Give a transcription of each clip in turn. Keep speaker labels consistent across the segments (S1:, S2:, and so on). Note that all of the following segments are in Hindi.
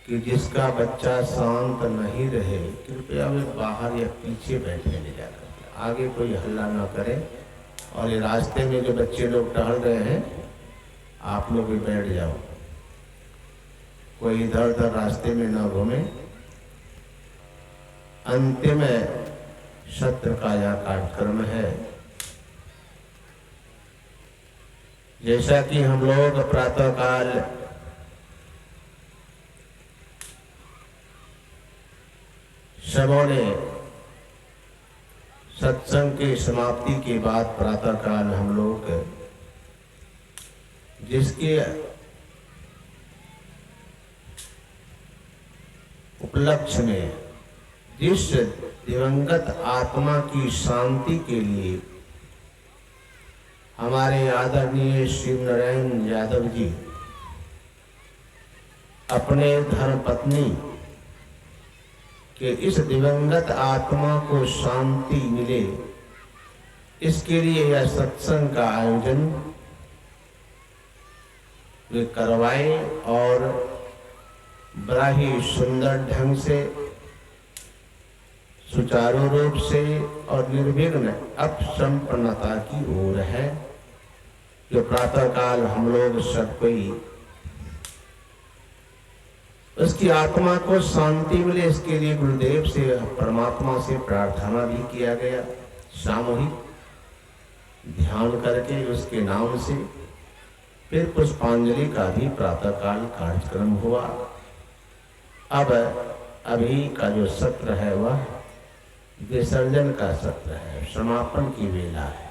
S1: कि जिसका बच्चा शांत नहीं रहे कृपया वे बाहर या पीछे बैठने ले जाकर, आगे कोई हल्ला ना करे। और ये रास्ते में जो बच्चे लोग टहल रहे हैं आप लोग भी बैठ जाओ, कोई इधर उधर रास्ते में ना घूमे। अंतिम सत्र का यह कार्यक्रम है। जैसा कि हम लोग प्रातःकाल सबों ने सत्संग की समाप्ति के बाद प्रातःकाल हम लोग जिसके उपलक्ष्य में जिस दिवंगत आत्मा की शांति के लिए हमारे आदरणीय शिव नारायण यादव जी अपने धर्मपत्नी कि इस दिवंगत आत्मा को शांति मिले, इसके लिए यह सत्संग का आयोजन वे करवाए और बड़ा ही सुंदर ढंग से सुचारू रूप से और निर्विघ्न अब संपन्नता की ओर है। जो प्रातःकाल हम लोग सब कोई उसकी आत्मा को शांति मिले, इसके लिए गुरुदेव से परमात्मा से प्रार्थना भी किया गया। सामूहिक ध्यान करके उसके नाम से फिर पुष्पांजलि का भी प्रातःकाल कार्यक्रम हुआ। अब अभी का जो सत्र है वह विसर्जन का सत्र है, समापन की वेला है।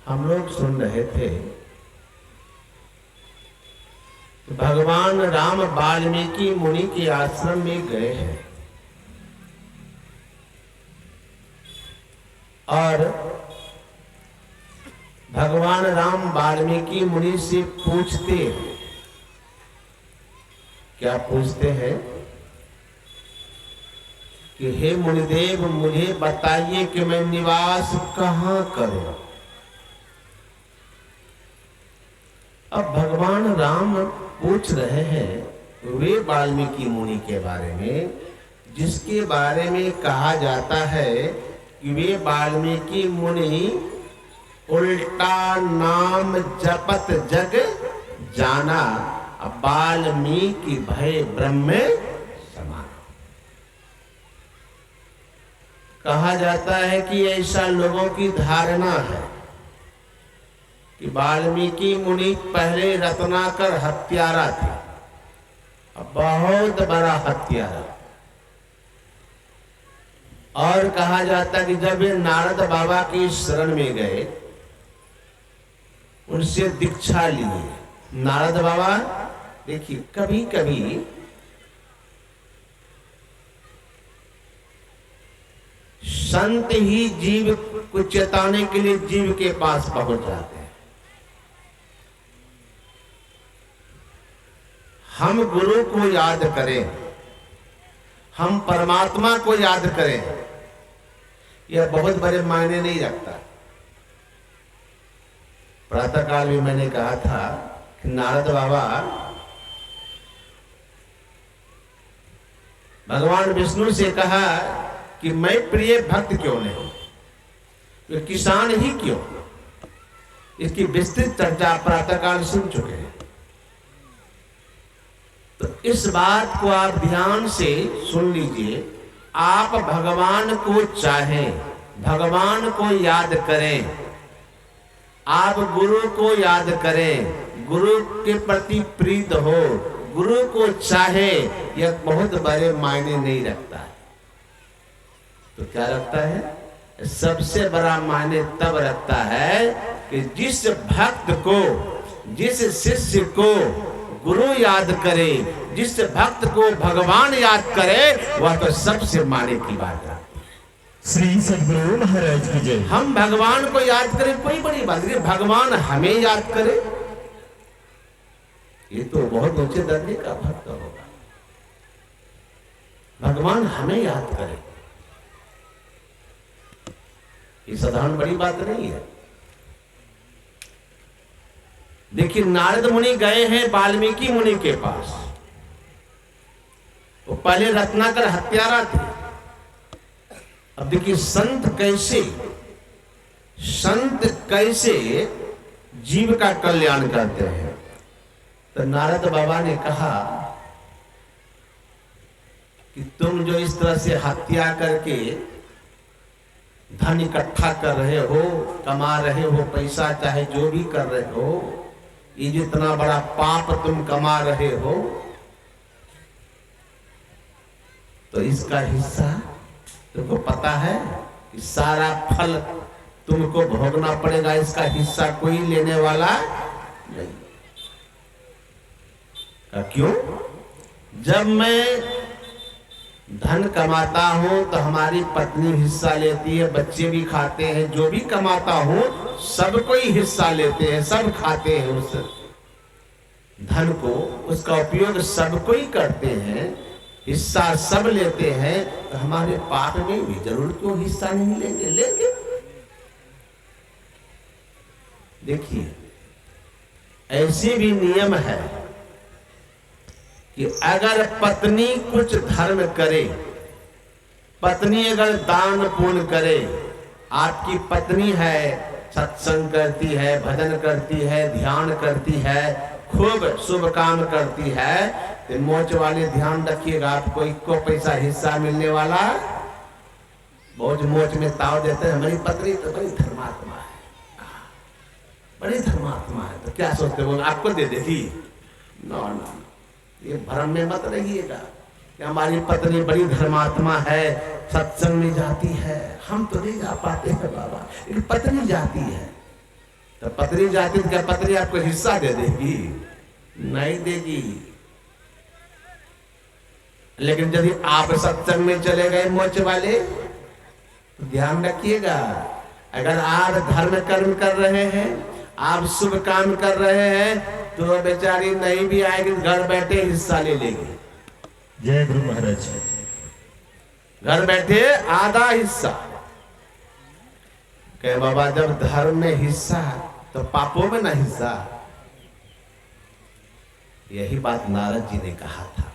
S1: हम लोग सुन रहे थे भगवान राम वाल्मीकि मुनि के आश्रम में गए हैं और भगवान राम वाल्मीकि मुनि से पूछते हैं, क्या पूछते हैं कि हे मुनिदेव मुझे बताइए कि मैं निवास कहां करूं। अब भगवान राम पूछ रहे हैं वे वाल्मीकि मुनि के बारे में, जिसके बारे में कहा जाता है कि वे वाल्मीकि मुनि उल्टा नाम जपत जग जाना, वाल्मीकि भय ब्रह्म समान। कहा जाता है कि ऐसा लोगों की धारणा है कि वाल्मीकि मुनि पहले रत्नाकर हत्यारा थे, बहुत बड़ा हत्यारा। और कहा जाता कि जब ये नारद बाबा की शरण में गए, उनसे दीक्षा लिए। नारद बाबा देखिए, कभी कभी संत ही जीव को चेताने के लिए जीव के पास पहुंच जाते हैं। हम गुरु को याद करें, हम परमात्मा को याद करें, यह बहुत बड़े मायने नहीं रखता। प्रातःकाल में मैंने कहा था कि नारद बाबा भगवान विष्णु से कहा कि मैं प्रिय भक्त क्यों नहीं, तो किसान ही क्यों। इसकी विस्तृत चर्चा प्रातःकाल सुन चुके हैं। तो इस बात को आप ध्यान से सुन लीजिए। आप भगवान को चाहें, भगवान को याद करें, आप गुरु को याद करें, गुरु के प्रति प्रीत हो, गुरु को चाहे, यह बहुत बड़े मायने नहीं रखता है। तो क्या रखता है? सबसे बड़ा मायने तब रखता है कि जिस भक्त को, जिस शिष्य को गुरु याद करे, जिस भक्त को भगवान याद करे, वह तो सबसे माने की बात है।
S2: श्री सद्गुरु महाराज की जय।
S1: हम भगवान को याद करें कोई बड़ी बात नहीं, भगवान हमें याद करे ये तो बहुत ऊंचे दर्जे का भक्त होगा। भगवान हमें याद करे ये साधारण बड़ी बात नहीं है। देखिए नारद मुनि गए हैं वाल्मीकि मुनि के पास। वो पहले रत्नाकर हत्यारा थे। अब देखिए संत कैसे जीव का कल्याण करते हैं। तो नारद बाबा ने कहा कि तुम जो इस तरह से हत्या करके धन इकट्ठा कर रहे हो, कमा रहे हो पैसा, चाहे जो भी कर रहे हो, ये जो इतना बड़ा पाप तुम कमा रहे हो, तो इसका हिस्सा तुमको पता है कि सारा फल तुमको भोगना पड़ेगा, इसका हिस्सा कोई लेने वाला नहीं। क्यों? जब मैं धन कमाता हूं तो हमारी पत्नी हिस्सा लेती है, बच्चे भी खाते हैं, जो भी कमाता हूं सब कोई हिस्सा लेते हैं, सब खाते हैं उस धन को, उसका उपयोग सब कोई करते हैं, हिस्सा सब लेते हैं। तो हमारे पाप में भी जरूर क्यों हिस्सा नहीं लेंगे? लेंगे। देखिए ऐसे भी नियम है कि अगर पत्नी कुछ धर्म करे, पत्नी अगर दान पुण्य करे, आपकी पत्नी है सत्संग करती है, भजन करती है, ध्यान करती है, खूब शुभ काम करती है, तो मोच वाले ध्यान रखिएगा, आपको इको पैसा हिस्सा मिलने वाला। बहुत मोच में ताव देते हैं, हमारी पत्नी तो बड़ी धर्मात्मा है, बड़ी धर्मात्मा है, तो क्या सोचते हो आपको दे देगी? नो, ये भ्रम में मत रहिएगा कि हमारी पत्नी बड़ी धर्मात्मा है, सत्संग में जाती है, हम तो नहीं जा पाते हैं बाबा, लेकिन पत्नी जाती है। तो पत्नी जाती तो क्या पत्नी आपको हिस्सा दे देगी? नहीं देगी। लेकिन यदि आप सत्संग में चले गए मोच वाले, तो ध्यान रखिएगा, अगर आप धर्म कर्म कर रहे हैं, आप शुभ काम कर रहे हैं, तो बेचारी नहीं भी आएगी, घर बैठे हिस्सा ले लेगी।
S2: जय गुरु महाराज।
S1: घर बैठे आधा हिस्सा। कहे बाबा जब धर्म में हिस्सा तो पापों में ना हिस्सा। यही बात नारद जी ने कहा था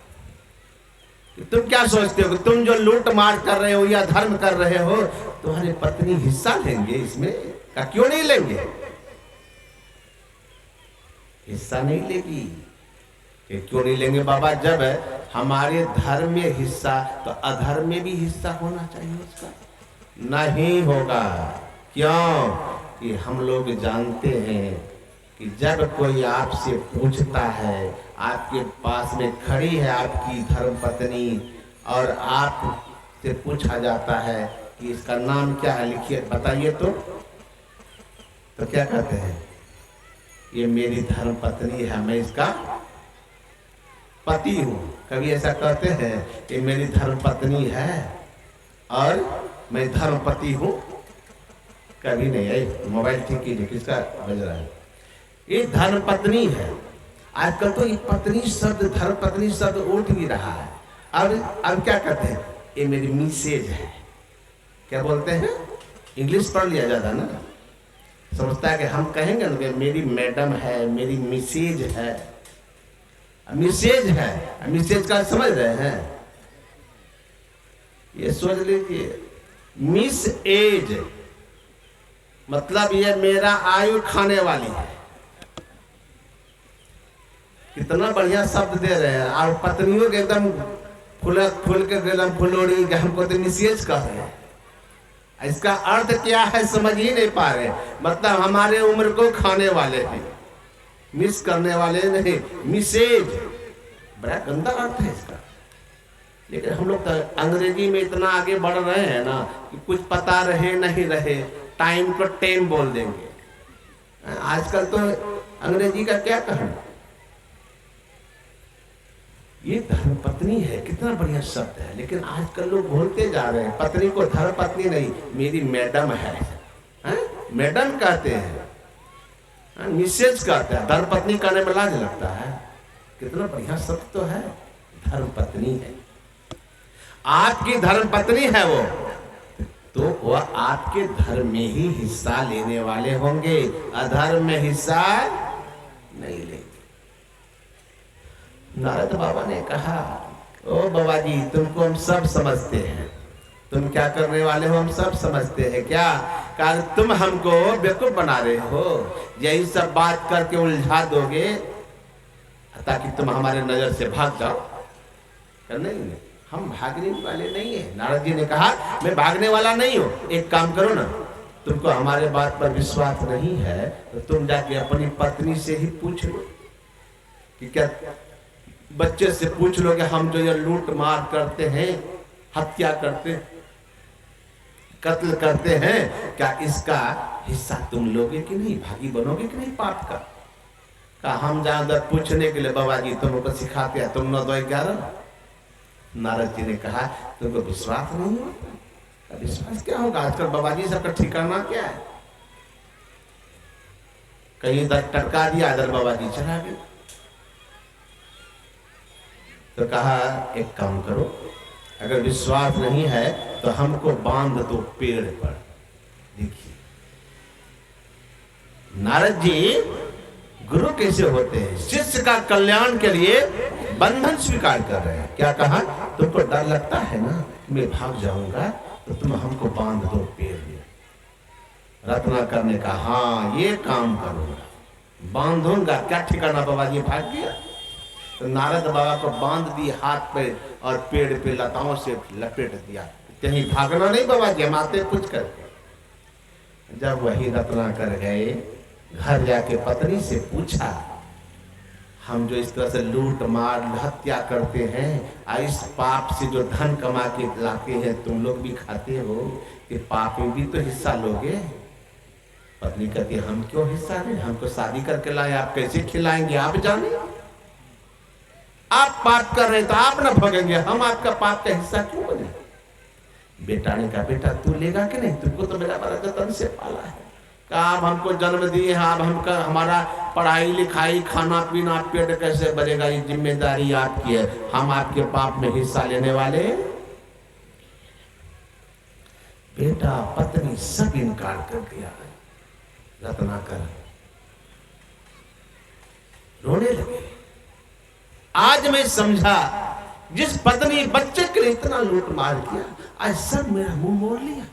S1: कि तुम क्या सोचते हो कि तुम जो लूट मार कर रहे हो या धर्म कर रहे हो, तुम्हारी पत्नी हिस्सा लेंगे इसमें? का क्यों नहीं लेंगे? हिस्सा नहीं लेगी। क्यों नहीं लेंगे बाबा? जब हमारे धर्म में हिस्सा, तो अधर्म में भी हिस्सा होना चाहिए उसका। नहीं होगा। क्यों? कि हम लोग जानते हैं कि जब कोई आपसे पूछता है, आपके पास में खड़ी है आपकी धर्म पत्नी, और आपसे पूछा जाता है कि इसका नाम क्या है, लिखिए बताइए, तो क्या कहते हैं? ये मेरी धर्म पत्नी है, मैं इसका पति हूं। कभी ऐसा कहते हैं कि मेरी धर्म पत्नी है और मैं धर्म पति हूं? कभी नहीं है। मोबाइल ठीक कीजिए, किसका बज रहा है? ये धर्म पत्नी है। आजकल तो ये पत्नी शब्द, धर्म पत्नी शब्द उठ भी रहा है। अब क्या कहते हैं? ये मेरी मिसेज है। क्या बोलते हैं? इंग्लिश पढ़ लिया जाता ना, समझता है कि हम कहेंगे ना कि मेरी मैडम है, मेरी मिसेज है। मिसेज है, मिसेज का समझ रहे हैं? ये सोच लीजिए, मिस एज मतलब ये मेरा आयु खाने वाली है। कितना बढ़िया शब्द दे रहे हैं। और पत्नियों के एकदम फूल के एकदम फुलोड़ी, हमको तो मिसेज कह रहे हैं। इसका अर्थ क्या है समझ ही नहीं पा रहे। मतलब हमारे उम्र को खाने वाले हैं, मिस करने वाले नहीं, मिसेज। बड़ा गंदा अर्थ है इसका। लेकिन हम लोग तो अंग्रेजी में इतना आगे बढ़ रहे हैं ना कि कुछ पता रहे नहीं रहे, टाइम को टेम बोल देंगे। आजकल तो अंग्रेजी का क्या कहना। ये धर्म पत्नी है, कितना बढ़िया शब्द है। लेकिन आजकल लोग भूलते जा रहे हैं, पत्नी को धर्म पत्नी नहीं, मेरी मैडम है, मैडम कहते हैं, मिसेज कहते हैं। धर्म पत्नी कहने में लाज लगता है। कितना बढ़िया शब्द तो है, धर्म पत्नी है। आपकी धर्म पत्नी है वो, तो वह आपके धर्म में ही हिस्सा लेने वाले होंगे, अधर्म में हिस्सा नहीं लेंगे। नारद बाबा ने कहा, ओ बाबा जी, तुमको हम सब समझते हैं, तुम क्या करने वाले हो हम सब समझते हैं। क्या कारण तुम हमको बेवकूफ बना रहे हो, यही सब बात करके उलझा दोगे ताकि तुम हमारे नजर से भाग जाओ। नहीं, हम भागने वाले नहीं है। नारद जी ने कहा, मैं भागने वाला नहीं हूं। एक काम करो ना, तुमको हमारे बात पर विश्वास नहीं है तो तुम जाके अपनी पत्नी से ही पूछ लो कि क्या, बच्चे से पूछ लो कि हम जो ये लूट मार करते हैं, हत्या करते, कत्ल करते हैं, क्या इसका हिस्सा तुम लोगे कि नहीं, भागी बनोगे कि नहीं पाप का। कहा हम ज्यादा पूछने के लिए बाबा जी तुमको सिखाते हैं, तुम 9-11। नारद जी ने कहा, तुमको विश्वास नहीं होता। विश्वास क्या होगा, आजकल बाबा जी सबका ठिकाना क्या है। कहीं इधर टटका दिया, इधर बाबा जी चला गए। तो कहा एक काम करो, अगर विश्वास नहीं है तो हमको बांध दो पेड़ पर। देखिए नारद जी गुरु कैसे होते हैं, शिष्य का कल्याण के लिए बंधन स्वीकार कर रहे हैं। क्या कहा, तुमको डर लगता है ना मैं भाग जाऊंगा, तो तुम हमको बांध दो पेड़ में। रत्नाकर ने कहा, हाँ ये काम करूंगा, बांधूंगा। क्या ठिकाना, बाबा जी भाग गया। तो नारद बाबा को बांध दी हाथ पे और पेड़ पे लताओं से लपेट दिया। कहीं भागना नहीं बाबा जी, हम आते पूछ कर। जब वही रत्नाकर गए, घर जाके पत्नी से पूछा, हम जो इस तरह से लूट मार हत्या करते हैं, इस पाप से जो धन कमा के लाते हैं तुम लोग भी खाते हो, कि पाप में भी तो हिस्सा लोगे। पत्नी कहती, हम क्यों हिस्सा लें, हमको शादी करके लाए, आप कैसे खिलाएंगे आप जाने। आप पाप कर रहे तो आप ना भोगेंगे, हम आपका पाप का हिस्सा क्यों बने। बेटा ने कहा, बेटा तू लेगा कि नहीं, तुमको तो मेरा बड़ा जतन से पाला है। कहा आप हमको जन्म दिए हैं, आप हमका हमारा पढ़ाई लिखाई खाना पीना पेट कैसे भरेगा, ये जिम्मेदारी आपकी है, हम आपके पाप में हिस्सा लेने वाले। बेटा पत्नी सब इनकार कर दिया। रत्नाकर रोने लगे। आज मैं समझा, जिस पत्नी बच्चे के लिए इतना लूट मार किया, आज सब मेरा मुंह मोड़ लिया।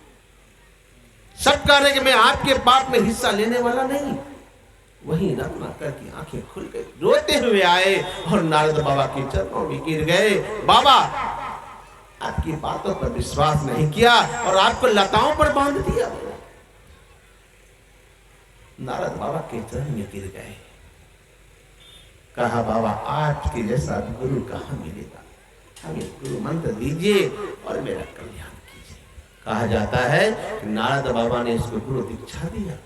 S1: सब कह रहे कि मैं आपके पाप में हिस्सा लेने वाला नहीं। वही रत्नाकर की आंखें खुल गई, रोते हुए आए और नारद बाबा के चरणों में गिर गए। बाबा आपकी बातों पर विश्वास नहीं किया और आपको लताओं पर बांध दिया। नारद बाबा के चरण में गिर गए। कहा, बाबा आपके जैसा गुरु कहाँ मिलेगा, हमें गुरु मंत्र दीजिए और मेरा कल्याण कीजिए। कहा जाता है कि नारद बाबा ने इसको गुरु दीक्षा दिया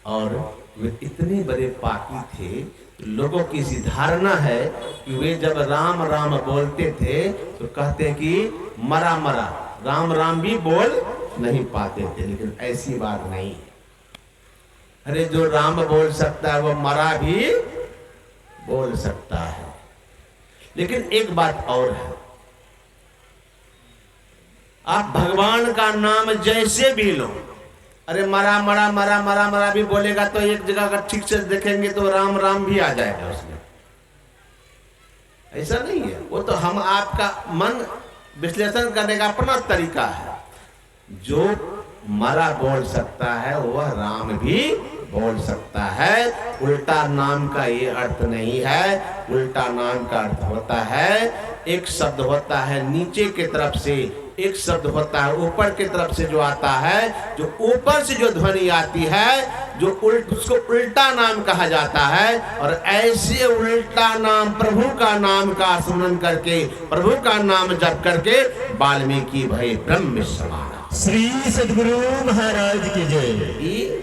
S1: और वे इतने बड़े पापी थे, लोगों की इसी धारणा है कि वे जब राम राम बोलते थे तो कहते कि मरा मरा, राम राम भी बोल नहीं पाते थे। लेकिन ऐसी बात नहीं। अरे जो राम बोल सकता है वो मरा भी बोल सकता है। लेकिन एक बात और है, आप भगवान का नाम जैसे भी लो, अरे मरा मरा मरा मरा मरा भी बोलेगा तो एक जगह अगर ठीक से देखेंगे तो राम राम भी आ जाएगा उसमें। ऐसा नहीं है, वो तो हम आपका मन विश्लेषण करने का अपना तरीका है। जो मरा बोल सकता है वह राम भी बोल सकता है। उल्टा नाम का ये अर्थ नहीं है। उल्टा नाम का अर्थ होता है, एक शब्द होता है नीचे की तरफ से, एक शब्द होता है ऊपर की तरफ से जो आता है। जो ऊपर से जो ध्वनि आती है जो उसको उल्टा नाम कहा जाता है। और ऐसे उल्टा नाम प्रभु का नाम का स्मरण करके, प्रभु का नाम जप करके वाल्मीकि भय ब्रह्म समाना।
S2: श्री सद्गुरु महाराज की जय।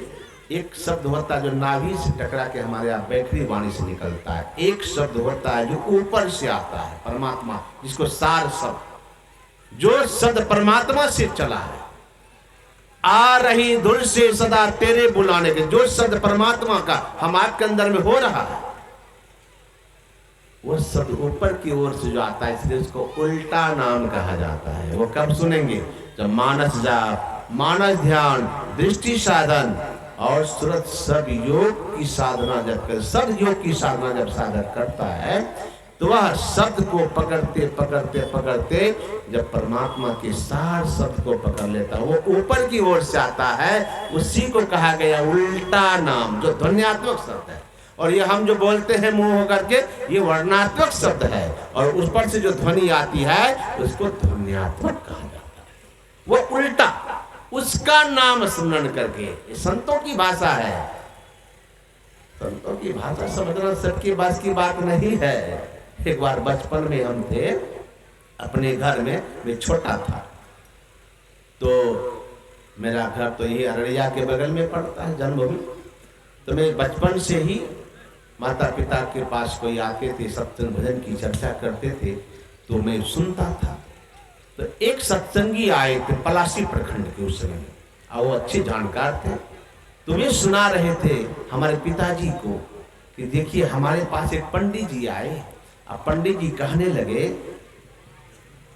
S1: एक शब्द होता है जो नाभि से टकरा के हमारे यहाँ बैखरी वाणी से निकलता है। एक शब्द होता है जो ऊपर से आता है, परमात्मा, जिसको सार शब्द, जो शब्द परमात्मा से चला है। आ रही धुन से सदा तेरे बुलाने के, जो शब्द परमात्मा का हम आपके अंदर में हो रहा है, वो शब्द ऊपर की ओर से जो आता है, इसलिए उसको उल्टा नाम कहा जाता है। वो कब सुनेंगे? जब मानस जाप, मानस ध्यान, दृष्टि साधन और सूरत सब योग की साधना जब कर, सब योग की साधना जब साधक करता है तो वह शब्द को पकड़ते पकड़ते पकड़ते जब परमात्मा के सार शब्द को पकड़ लेता है, वो ऊपर की ओर से आता है। उसी को कहा गया उल्टा नाम, जो ध्वन्यात्मक शब्द है। और ये हम जो बोलते हैं मुंह होकर के, ये वर्णात्मक शब्द है, और उस पर से जो ध्वनि आती है उसको ध्वन्यात्मक कहा जाता है। वो उल्टा, उसका नाम स्मरण करके, ये संतों की भाषा है। संतों की भाषा समझना सबकी बस की बात नहीं है। एक बार बचपन में हम थे अपने घर में, मैं छोटा था, तो मेरा घर तो ये अररिया के बगल में पड़ता है, जन्मभूमि। तो मैं बचपन से ही माता पिता के पास कोई आते थे, सत्संग भजन की चर्चा करते थे, तो मैं सुनता था। तो एक सत्संगी आए थे पलासी प्रखंड के उस समय, और वो अच्छे जानकार थे। तो वे सुना रहे थे हमारे पिताजी को कि देखिए हमारे पास एक पंडित जी आए। अब पंडित जी कहने लगे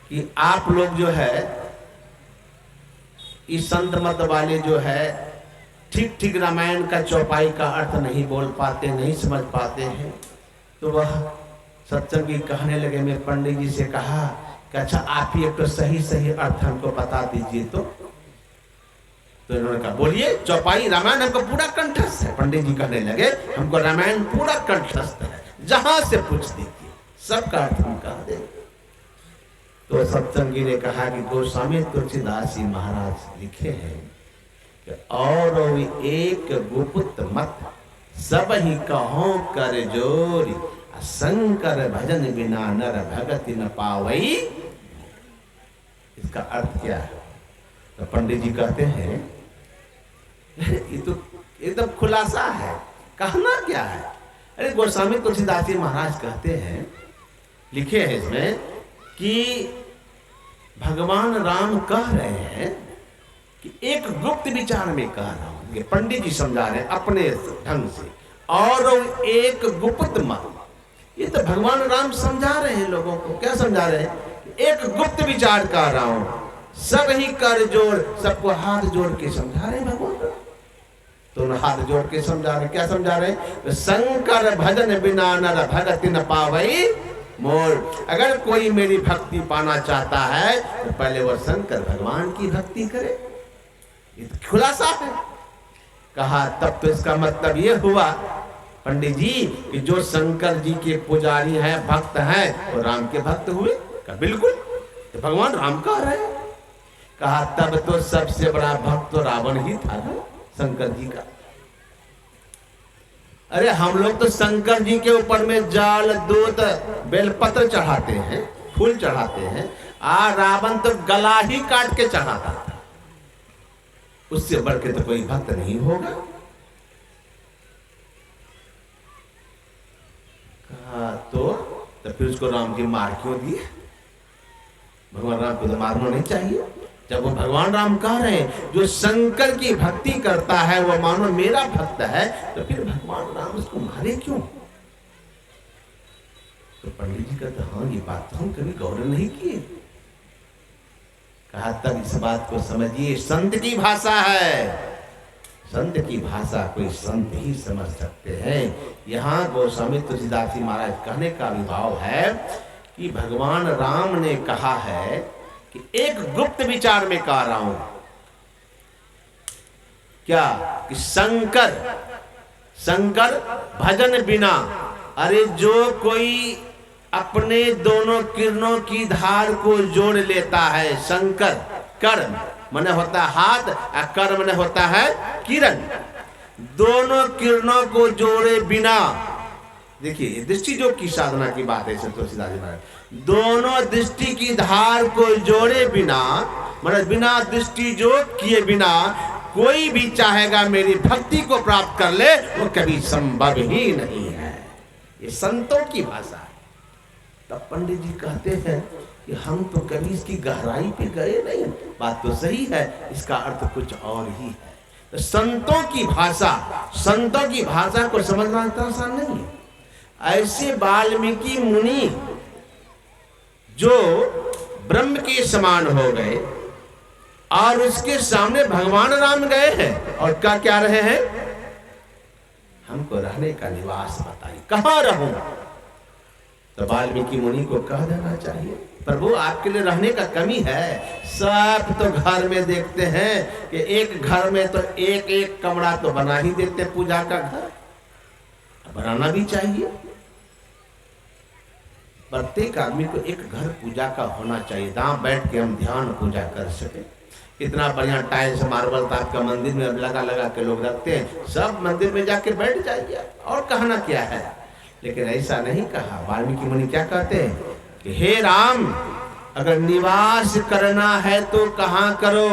S1: कि आप लोग जो है इस संत मत वाले जो है ठीक ठीक रामायण का चौपाई का अर्थ नहीं बोल पाते, नहीं समझ पाते हैं। तो वह सत्संगी कहने लगे, मैं पंडित जी से कहा कि अच्छा आप ही एक तो सही सही अर्थ हमको बता दीजिए। तो इन्होंने कहा बोलिए, चौपाई रामायण हमको पूरा कंठस्थ है। पंडित जी कहने लगे हमको रामायण पूरा कंठस्थ है, जहां से पूछ दीजिए सबका अर्थ हम कह दे। तो सत्संगी ने कहा कि गोस्वामी तुलसीदास जी महाराज लिखे हैं कि और एक गुप्त मत सब ही कहो कर जोरी, शंकर भजन बिना नर भगति न पावई। इसका अर्थ क्या है? तो पंडित जी कहते हैं ये तो एकदम खुलासा है, कहना क्या है? अरे गोस्वामी तुलसीदास जी महाराज कहते हैं, लिखे हैं इसमें कि भगवान राम कह रहे हैं कि एक गुप्त विचार में कह रहा हूं, पंडित जी समझा रहे हैं अपने ढंग से, और एक गुप्त मत। ये तो भगवान राम समझा रहे हैं लोगों को। क्या समझा रहे हैं? एक गुप्त विचार कर रहा हूं, सब ही कर जोड़, सबको हाथ जोड़ के समझा रहे हैं भगवान। तो हाथ जोड़ के समझा रहे, क्या समझा रहे हैं? शंकर भजन बिना नर भगति न पावई मोर। अगर कोई मेरी भक्ति पाना चाहता है तो पहले वह शंकर भगवान की भक्ति करे। ये तो खुलासा है। कहा तब तो इसका मतलब ये हुआ पंडित जी कि जो शंकर जी के पुजारी हैं, भक्त हैं, वो राम के भक्त हुए। कहा बिल्कुल, तो भगवान राम कह रहे हैं। कहा तब तो सबसे बड़ा भक्त तो रावण ही था ना, शंकर जी का। अरे हम लोग तो शंकर जी के ऊपर में जाल, दूध, बेलपत्र चढ़ाते हैं, फूल चढ़ाते हैं। रावण तो गला ही काट के चढ़ाता था। उससे बढ़ के तो कोई भक्त नहीं होगा। कहा तो फिर उसको राम जी मार क्यों दिए? भगवान राम को तो मारना नहीं चाहिए। जब वो भगवान राम कह रहे हैं जो शंकर की भक्ति करता है वो मानो मेरा भक्त है, तो फिर भगवान राम उसको मारे क्यों? तो पंडित जी कहते हाँ ये बात तो हम कभी गौर नहीं किए। कहा तब इस बात को समझिए, संत की भाषा है। संत की भाषा कोई संत ही समझ सकते हैं। यहाँ गोस्वामी तुलसीदास जी महाराज कहने का विभाव है कि भगवान राम ने कहा है कि एक गुप्त विचार में कह रहा हूं, क्या कि शंकर भजन बिना। अरे जो कोई अपने दोनों किरणों की धार को जोड़ लेता है, शंकर कर्म माने होता है हाथ, और कर्म माने होता है किरण, दोनों किरणों को जोड़े बिना। देखिए दृष्टि जो की साधना की बात है तुलसीदास जी महाराज, दोनों दृष्टि की धार को जोड़े बिना, मतलब बिना दृष्टि जो किए बिना कोई भी चाहेगा मेरी भक्ति को प्राप्त कर ले, वो कभी संभव ही नहीं है। ये संतों की भाषा है। तब पंडित जी कहते हैं कि हम तो कभी इसकी गहराई पे गए नहीं। बात तो सही है, इसका अर्थ कुछ और ही है। तो संतों की भाषा को समझना इतना आसान नहीं है। ऐसे वाल्मीकि मुनि जो ब्रह्म के समान हो गए, और उसके सामने भगवान राम गए हैं और क्या रहे हैं, हमको रहने का निवास बताइए, कहां रहूं। तो वाल्मीकि मुनि को कह देना चाहिए, प्रभु आपके लिए रहने का कमी है। सब तो घर में देखते हैं कि एक घर में तो एक एक कमरा तो बना ही देते, पूजा का घर बनाना भी चाहिए। प्रत्येक आदमी को एक घर पूजा का होना चाहिए, जहां बैठ के हम ध्यान पूजा कर सके। इतना बढ़िया टाइल्स मार्बल टाइप का मंदिर में लगा के लोग रखते हैं, सब मंदिर में जाके बैठ जाइए, और कहना क्या है। लेकिन ऐसा नहीं कहा। वाल्मीकि मुनि क्या कहते हैं कि हे राम, अगर निवास करना है तो कहां करो।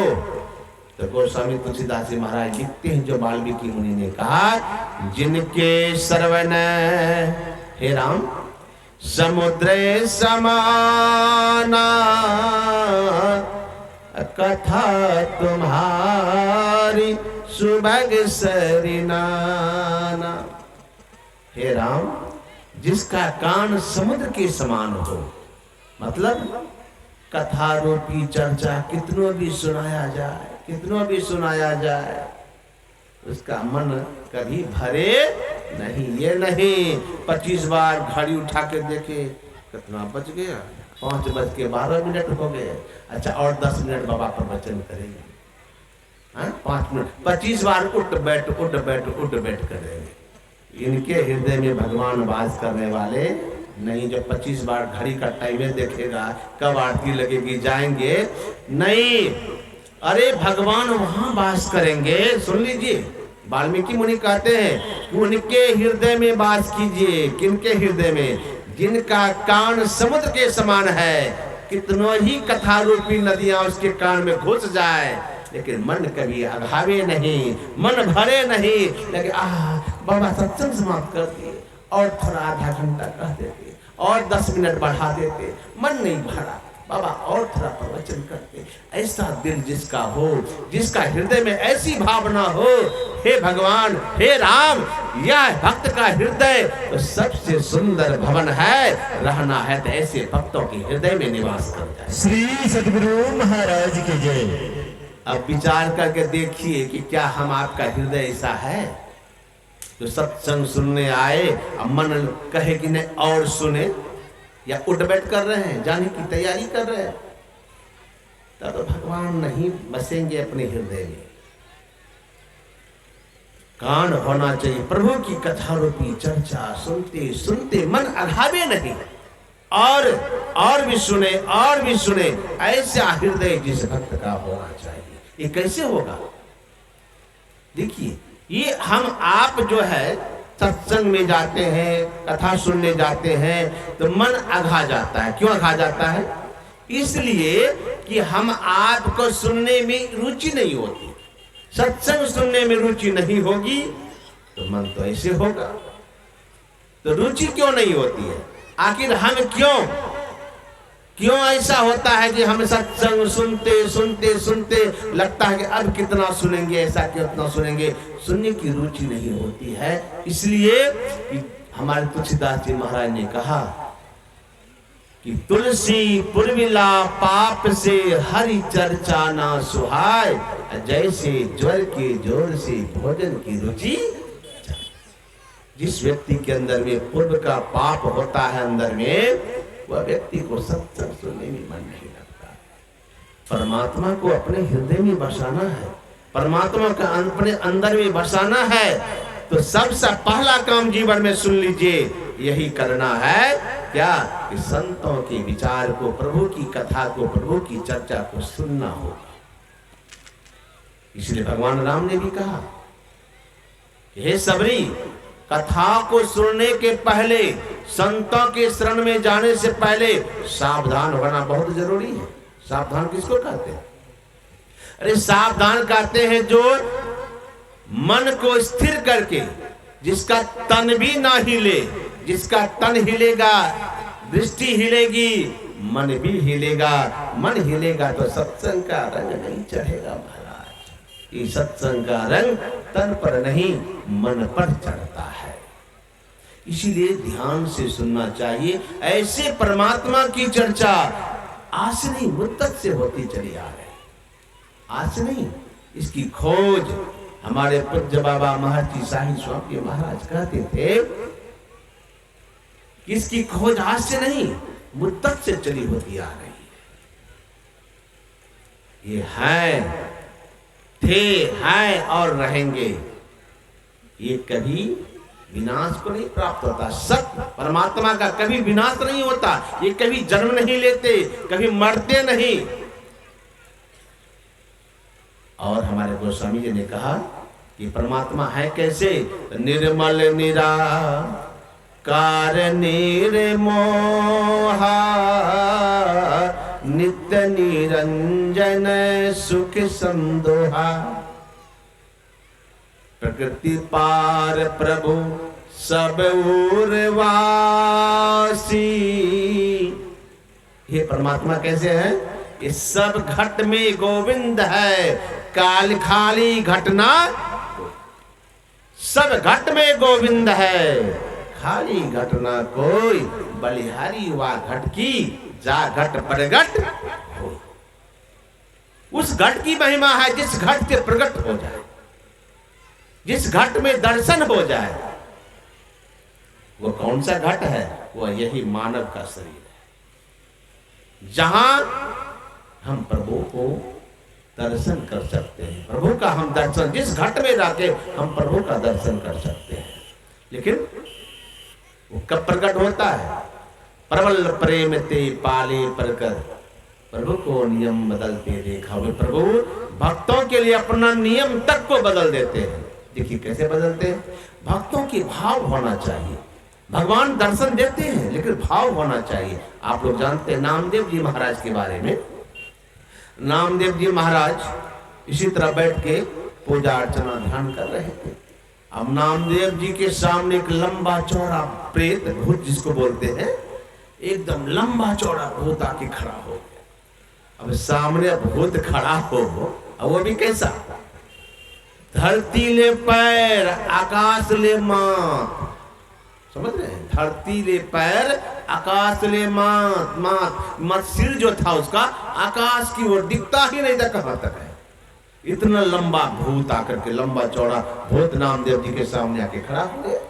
S1: तो गोस्वामी तुलसीदास जी महाराज लिखते हैं, जो वाल्मीकि मुनि ने कहा, जिनके सर्वण हे राम समुद्र समाना, कथा तुम्हारी सुभग सरिनाना। हे राम, जिसका कान समुद्र के समान हो, मतलब कथा रूपी चर्चा कितनों भी सुनाया जाए, उसका मन कभी भरे नहीं। ये नहीं 25 बार घड़ी उठा के देखे, कितना बज गया, 5:12 हो गए, अच्छा और 10 मिनट बाबा प्रवचन करेंगे, 5 मिनट 25 बार उठ बैठ करेंगे। इनके हृदय में भगवान वास करने वाले नहीं। जो 25 बार घड़ी का टाइम देखेगा, कब आरती लगेगी, जाएंगे नहीं। अरे भगवान वहां वास करेंगे। सुन लीजिए, वाल्मीकि मुनि कहते हैं, उनके हृदय में वास कीजिए। किनके हृदय में? जिनका कान समुद्र के समान है, कितनों ही कथा रूपी नदियां उसके कान में घुस जाए, लेकिन मन कभी अघावे नहीं, मन भरे नहीं। लेकिन बाबा सत्संग समाप्त कर दिए, और थोड़ा आधा घंटा कह देते, और 10 मिनट बढ़ा देते, मन नहीं भरा, बाबा और थोड़ा प्रवचन करते। ऐसा दिल जिसका हो, जिसका हृदय में ऐसी भावना हो, हे भगवान, हे राम, यह भक्त का हृदय तो सबसे सुंदर भवन है। रहना है तो ऐसे भक्तों के हृदय में निवास कर जाए।
S2: श्री सद्गुरु महाराज की जय।
S1: अब विचार करके देखिए कि क्या हम आपका हृदय ऐसा है जो सत्संग सुनने आए, अब मन कहे कि नहीं और सुने, या उठ बैठ कर रहे हैं, जाने की तैयारी कर रहे हैं, तब तो भगवान नहीं बसेंगे अपने हृदय में। कान होना चाहिए, प्रभु की कथा रूपी चर्चा सुनते सुनते मन अघावे नहीं, और भी सुने, और भी सुने। ऐसा हृदय जिस भक्त का होना चाहिए। ये कैसे होगा? देखिए, ये हम आप जो है सत्संग में जाते हैं, कथा सुनने जाते हैं, तो मन अघा जाता है। क्यों अघा जाता है? इसलिए कि हम आपको सुनने में रुचि नहीं होती। सत्संग सुनने में रुचि नहीं होगी तो मन तो ऐसे होगा। तो रुचि क्यों नहीं होती है? आखिर हम क्यों ऐसा होता है कि हम सत्संग सुनते सुनते सुनते लगता है कि अब कितना सुनेंगे, ऐसा क्यों इतना सुनेंगे? सुनने की रुचि नहीं होती है। इसलिए कि हमारे तुलसीदास जी महाराज ने कहा कि तुलसी पुरविला पाप से हरि चर्चा ना सुहाय, जैसे ज्वर के जोर से भोजन की रुचि। जिस व्यक्ति के अंदर में पूर्व का पाप होता है अंदर में, वह व्यक्ति को सत्संग सुनने में मन नहीं लगता। परमात्मा को अपने हृदय में बसाना है, परमात्मा का अपने अंदर में बसाना है, तो सबसे पहला काम जीवन में सुन लीजिए, यही करना है। क्या? कि संतों के विचार को, प्रभु की कथा को, प्रभु की चर्चा को सुनना होगा। इसलिए भगवान राम ने भी कहा, हे सबरी, कथा को सुनने के पहले, संतों के शरण में जाने से पहले सावधान होना बहुत जरूरी है। सावधान किसको कहते हैं? अरे सावधान कहते हैं जो मन को स्थिर करके, जिसका तन भी ना हिले, जिसका तन हिलेगा दृष्टि हिलेगी, मन भी हिलेगा। मन हिलेगा तो सत्संग का रंग नहीं चढ़ेगा महाराज। ये सत्संग का रंग तन पर नहीं, मन पर चढ़ता है। इसीलिए ध्यान से सुनना चाहिए। ऐसे परमात्मा की चर्चा आज से नहीं, मुद्दत से होती चली आ रही। आज से नहीं, इसकी खोज हमारे पूज्य बाबा महर्षि शाही स्वामी महाराज कहते थे कि इसकी खोज आज से नहीं, मुद्दत से चली होती आ रही है। ये हैं, थे, हैं और रहेंगे। ये कभी विनाश को नहीं प्राप्त होता। सत्य परमात्मा का कभी विनाश नहीं होता। ये कभी जन्म नहीं लेते, कभी मरते नहीं। और हमारे गोस्वामी जी ने कहा कि परमात्मा है कैसे? निर्मल निराकार निर्मोहा नित्य निरंजन सुख संदोहा प्रकृति पार प्रभु सब उर्वासी। ये परमात्मा कैसे है? इस सब घट में गोविंद है, काल खाली घटना सब घट में गोविंद है, खाली घटना कोई बलिहारी वा घट की जा घट प्रगट हो। उस घट की महिमा है जिस घट के प्रकट हो जाए, जिस घट में दर्शन हो जाए। वो कौन सा घट है? वो यही मानव का शरीर है, जहां हम प्रभु को दर्शन कर सकते हैं। प्रभु का हम दर्शन, जिस घट में जाके हम प्रभु का दर्शन कर सकते हैं। लेकिन वो कब प्रकट होता है? प्रबल प्रेम ते पाले परकर, प्रभु को नियम बदलते देखा। वे प्रभु भक्तों के लिए अपना नियम तक को बदल देते हैं। देखिए कैसे बदलते हैं? भक्तों की भाव होना चाहिए। भगवान दर्शन देते हैं लेकिन भाव होना चाहिए। आप लोग जानते हैं नामदेव जी महाराज के बारे में। नामदेव जी महाराज इसी तरह बैठ के पूजा अर्चना ध्यान कर रहे थे। अब नामदेव जी के सामने एक लंबा चौड़ा प्रेत, भूत जिसको बोलते हैं, एकदम लंबा चौड़ा भूत आके खड़ा हो गया। अब सामने भूत खड़ा हो, अब वो भी कैसा? धरती ले पैर आकाश ले माथ, समझ रहे हैं? धरती ले पैर आकाश ले माथ, माथ सिर जो था उसका आकाश की ओर दिखता ही नहीं था कहां तक है। इतना लंबा भूत आकर के, लंबा चौड़ा भूत नामदेव जी के सामने आके खड़ा हो गया।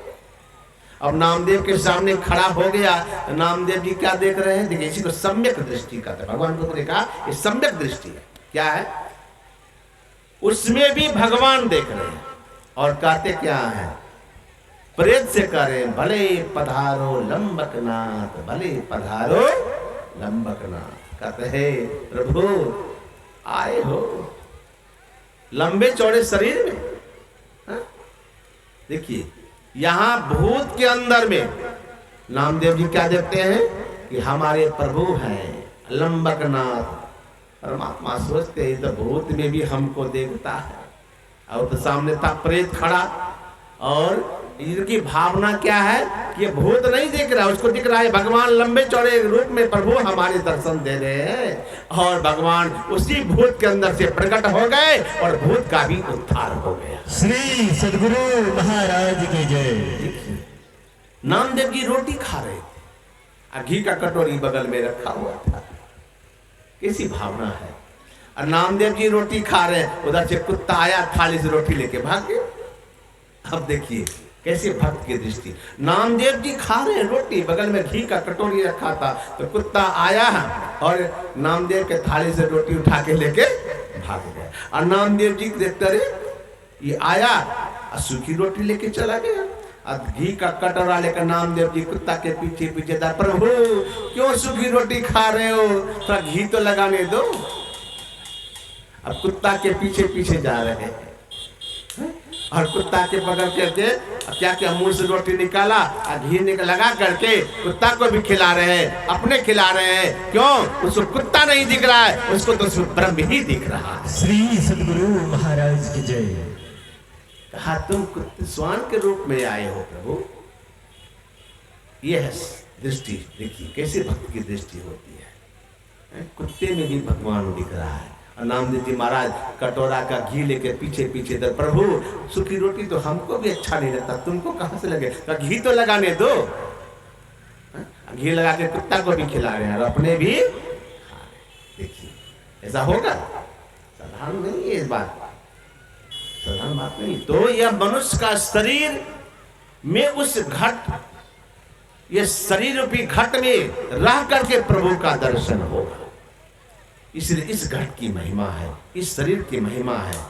S1: अब नामदेव के सामने खड़ा हो गया, नामदेव जी क्या देख रहे हैं? देखिए इसी को सम्यक दृष्टि कहते हैं। भगवान को देखा ये सम्यक दृष्टि है। क्या है? उसमें भी भगवान देख रहे हैं और कहते क्या है? प्रेत से करें भले पधारो लंबकनाथ, भले पधारो लंबकनाथ। कहते हैं प्रभु आए हो लंबे चौड़े शरीर में। देखिए यहां भूत के अंदर में नामदेव जी क्या देखते हैं कि हमारे प्रभु हैं लंबकनाथ। परमात्मा सोचते हैं तो भूत में भी हमको देखता है। और तो सामने था प्रेत खड़ा, और इनकी भावना क्या है कि भूत नहीं दिख रहा, उसको दिख रहा है भगवान लंबे चौड़े रूप में प्रभु हमारे दर्शन दे रहे हैं। और भगवान उसी भूत के अंदर से प्रकट हो गए और भूत का भी उद्धार हो गया।
S2: श्री सद्गुरु महाराज की जय।
S1: नामदेव जी रोटी खा रहे थे, घी का कटोरी बगल में रखा हुआ था। कैसी भावना है? और नामदेव जी रोटी खा रहे हैं, उधर से कुत्ता आया, थाली से रोटी लेके भाग गया। अब देखिए कैसे भक्त की दृष्टि। नामदेव जी खा रहे हैं रोटी, बगल में घी का कटोरी रखा था, तो कुत्ता आया और नामदेव के थाली से रोटी उठा के लेके भाग गया। और नामदेव जी देखते रहे, ये आया और सूखी रोटी लेके चला गया। अब घी का कटोरा लेकर नामदेव जी कुत्ता के पीछे पीछे था, प्रभु क्यों सूखी रोटी खा रहे हो, थोड़ा घी तो लगाने दो। अब कुत्ता के पीछे पीछे जा रहे हैं और कुत्ता के पकड़ करके क्या क्या मुंह से रोटी निकाला और घी लगा करके कुत्ता को भी खिला रहे हैं, अपने खिला रहे हैं। क्यों? उसको कुत्ता नहीं दिख रहा है, उसको तो ब्रह्म ही दिख रहा है।
S2: श्री सद्गुरु महाराज की जय।
S1: कहा तुम स्वान के रूप में आए हो प्रभु। यह दृष्टि देखिए कैसे भक्त की दृष्टि होती है। कुत्ते में भी भगवान दिख रहा है। और नामदेव जी महाराज कटोरा का घी लेके पीछे पीछे दर, प्रभु सूखी रोटी तो हमको भी अच्छा नहीं लगता, तुमको कहां से लगे, तो घी तो लगाने दो। घी लगा के कुत्ता को भी खिला रहे हैं और अपने भी। देखिए ऐसा होगा? साधारण नहीं है, इस बात साधारण बात नहीं। तो यह मनुष्य का शरीर में उस घट, ये शरीर रूपी घट में रह करके प्रभु का दर्शन होगा। इसलिए इस घट की महिमा है, इस शरीर की महिमा है।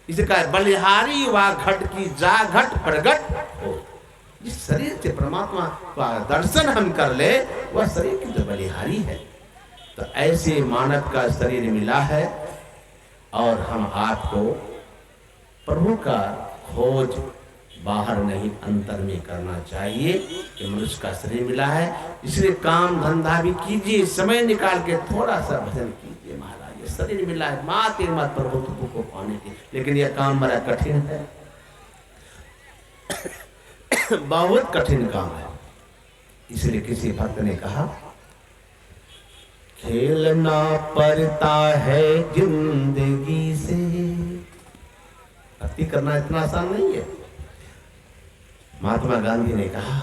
S1: इसका बलिहारी व घट की जा घट प्रगट हो। जिस शरीर से परमात्मा का दर्शन हम कर ले, वह शरीर की तो बलिहारी है। तो ऐसे मानव का शरीर मिला है और हम आपको प्रभु का खोज बाहर नहीं अंतर में करना चाहिए कि मनुष्य का शरीर मिला है। इसलिए काम धंधा भी कीजिए, समय निकाल के थोड़ा सा भजन कीजिए। महाराज ये शरीर मिला है मात्र मत प्रभु को पाने के, लेकिन यह काम बड़ा कठिन है बहुत कठिन काम है। इसलिए किसी भक्त ने कहा, खेलना पड़ता है जिंदगी से। भक्ति करना इतना आसान नहीं है। महात्मा गांधी ने कहा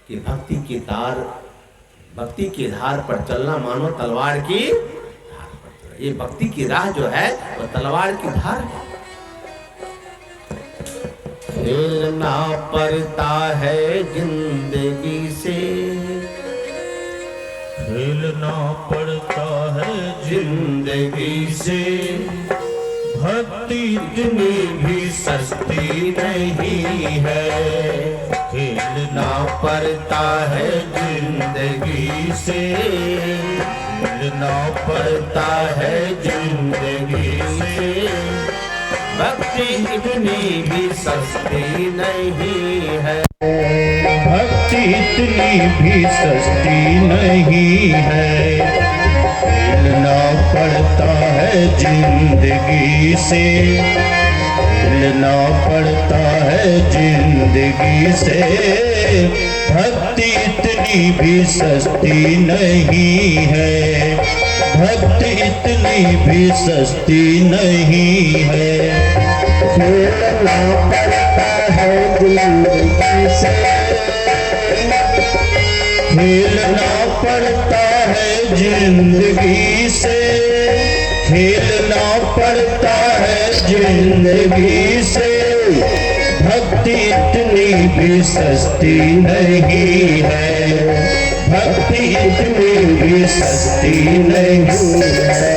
S1: कि भक्ति की धार पर चलना मानो तलवार की धार पर चलना। ये भक्ति की राह जो है वो तलवार की धार है। खेलना पड़ता है जिंदगी से,
S2: खेलना पड़ता है
S1: जिंदगी से।
S2: भक्ति इतनी भी सस्ती नहीं है। खेलना
S1: पड़ता है जिंदगी से,
S2: खेलना
S1: पड़ता है जिंदगी से। भक्ति इतनी भी सस्ती नहीं है।
S2: भक्ति इतनी भी सस्ती नहीं है। खेलना पड़ता है जिंदगी से, खेलना पड़ता है जिंदगी से। भक्ति इतनी भी सस्ती नहीं है। भक्ति इतनी भी सस्ती नहीं है। खेलना पड़ता है जिंदगी से, खेलना पड़ता है जिंदगी से। खेलना पड़ता है जिंदगी से। भक्ति इतनी भी सस्ती नहीं है। भक्ति इतनी भी सस्ती नहीं है।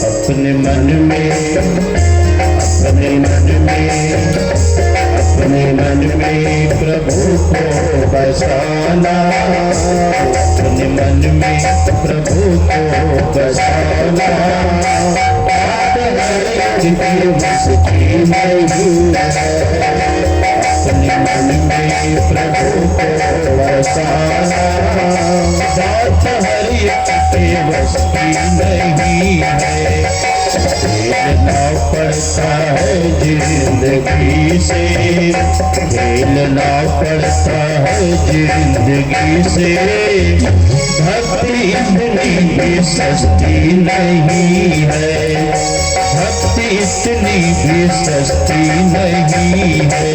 S2: अपने मन में, अपने मन में, अपने मन में प्रभु को बसाना। अपने मन में प्रभु को बसाना। मस्ती नहीं है। अपने मन में प्रभु को बसाना। बात हर एक मस्ती नहीं है। खेलना पड़ता है जिंदगी से, खेलना पड़ता है जिंदगी से। भक्ति इतनी भी सस्ती नहीं है। भक्ति इतनी भी सस्ती नहीं है।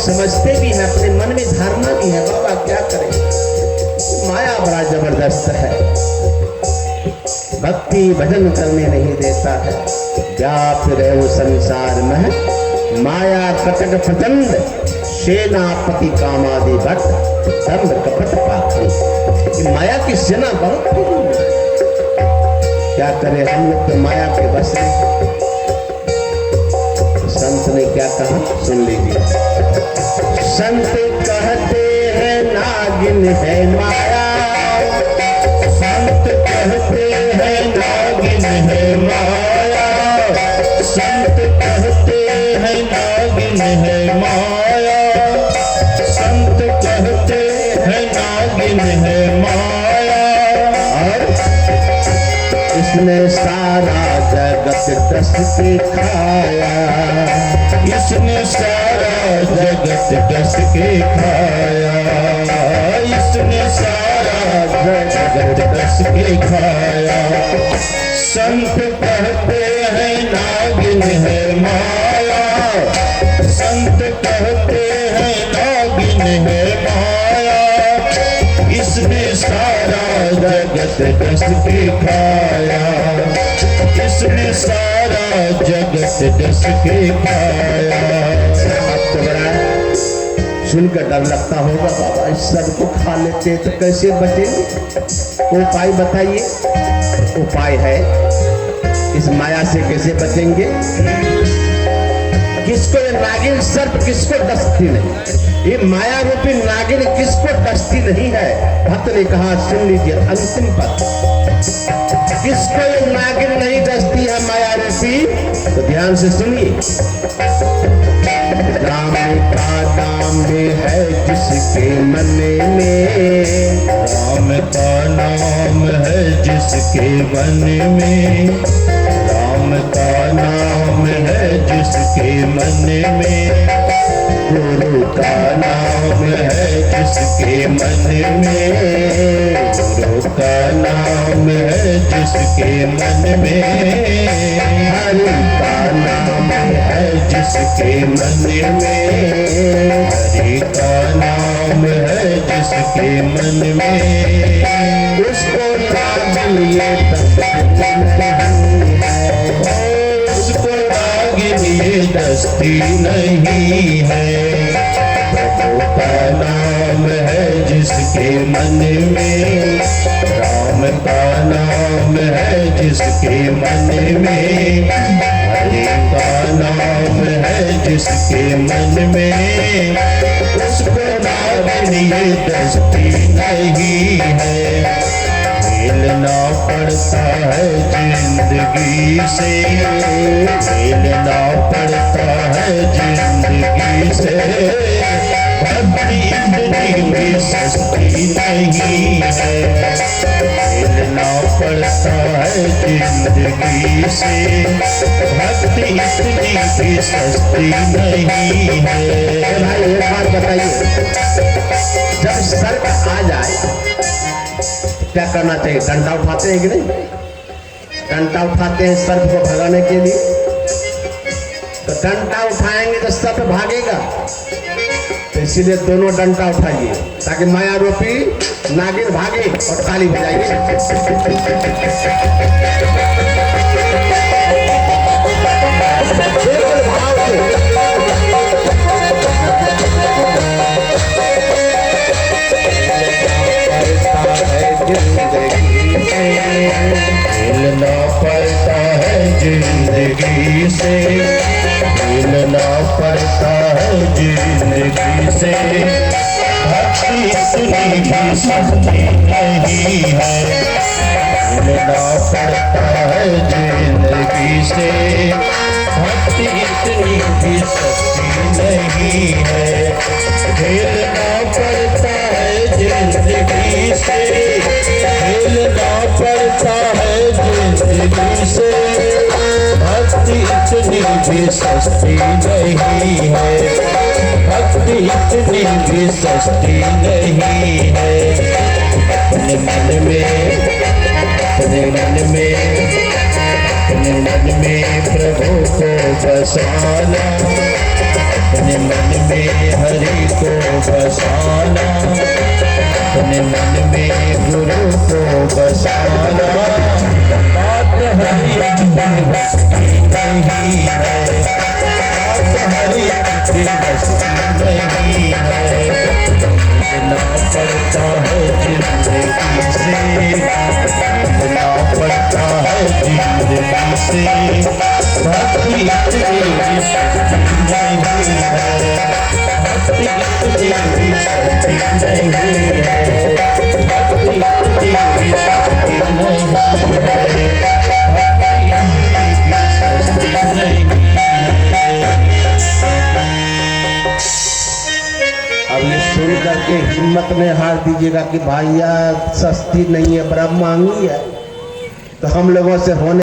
S3: समझते भी हैं, अपने मन में धारणा भी है। बाबा क्या करें, माया बड़ा जबरदस्त है। भक्ति भजन करने नहीं देता है। व्याप रहे वो संसार में माया कटक प्रचंड। सेनापति कामादि भट्ट दंभ कपट पाखंड। माया की सेना बहुत है। क्या करें हम लोग तो माया के बस में। संत ने क्या कहा सुन लीजिए। संत कहते हैं नागिन है माया। संत कहते हैं नागिन है माया। संत कहते हैं नागिन है माया। संत कहते हैं नागिन है माया। डस के खाया,
S2: इसने सारा जगत डस के खाया, इसने सारा जगत डस के खाया। संत कहते हैं नागिन है माया, संत कहते हैं नागिन है माया, इसने सारा जगत डस के खाया, इसने सारा जगत डस के खाया।
S3: आपको बड़ा सुनकर डर लगता होगा, बाबा इस सब को खा लेते तो कैसे बचेंगे? उपाय बताइए। उपाय है, इस माया से कैसे बचेंगे? किसको ये नागिन सर्प किसको डसती नहीं? ये माया रूपी नागिन किसको डसती नहीं है? भक्त ने कहा, सुन लीजिए अंतिम पद, किसको ये नागिन नहीं डसती है माया रूपी? तो ध्यान से सुनिए। राम का नाम है जिसके मन में,
S2: राम का नाम है जिसके मन में, राम का नाम है जिसके मन में,
S3: गुरु का
S2: नाम है जिसके मन में, गुरु का नाम है जिसके मन में,
S3: हरि का नाम
S2: है जिसके मन में, हरि का नाम है जिसके मन में,
S3: उसको नागिन ये डसती नहीं है,
S2: उसको नागिन ये डसती नहीं है। प्रभु का नाम है जिसके मन में, राम का नाम है जिसके मन में, हरि का नाम है जिसके मन में, उसको नागिन ये डसती नहीं है। मिलना पड़ता है जिंदगी से, मिलना पड़ता है जिंदगी से, भक्ति इतनी भी सस्ती नहीं है। मिलना पड़ता है जिंदगी से, भक्ति इतनी भी सस्ती नहीं है।
S3: भाई एक बात बताइए, जब सर्प आ जाए क्या करना चाहिए? डंडा उठाते हैं कि नहीं? डंडा उठाते हैं सर्प को भगाने के लिए। तो डंडा उठाएंगे तो सर्प भागेगा, तो इसीलिए दोनों डंडा उठाइए ताकि माया रूपी नागिन भागे और ताली बजाइए। बिल्कुल भाव से।
S2: मिलना पड़ता है जिंदगी से, मिलना पड़ता है जिंदगी से, भक्ति इतनी भी सस्ती नहीं है। मिलना पड़ता है जिंदगी से, भक्ति इतनी भी सस्ती नहीं है। मिलना पड़ता है जिंदगी से, मिलना पड़ता है जिंदगी से, भक्ति इतनी भी सस्ती नहीं है, भक्ति इतनी भी सस्ती नहीं है। अपने मन में, अपने मन में, अपने मन में प्रभु को बसाना, अपने मन में हरि को बसाना, अपने मन में गुरु को बसाना। बात हरि की बस्ती नहीं है, बात हरि की बस्ती नहीं है। मिलना पड़ता है जिंदगी से, मिलना पड़ता है जिंदगी से, भक्ति इतनी भी सस्ती नहीं है, भक्ति इतनी भी सस्ती नहीं है, भक्ति इतनी भी सस्ती नहीं है, भक्ति इतनी भी सस्ती नहीं है।
S3: अब ये सुन करके हिम्मत में हार दीजिएगा कि भाई यार सस्ती नहीं है, बड़ा महंगी है, तो हम लोगों से होने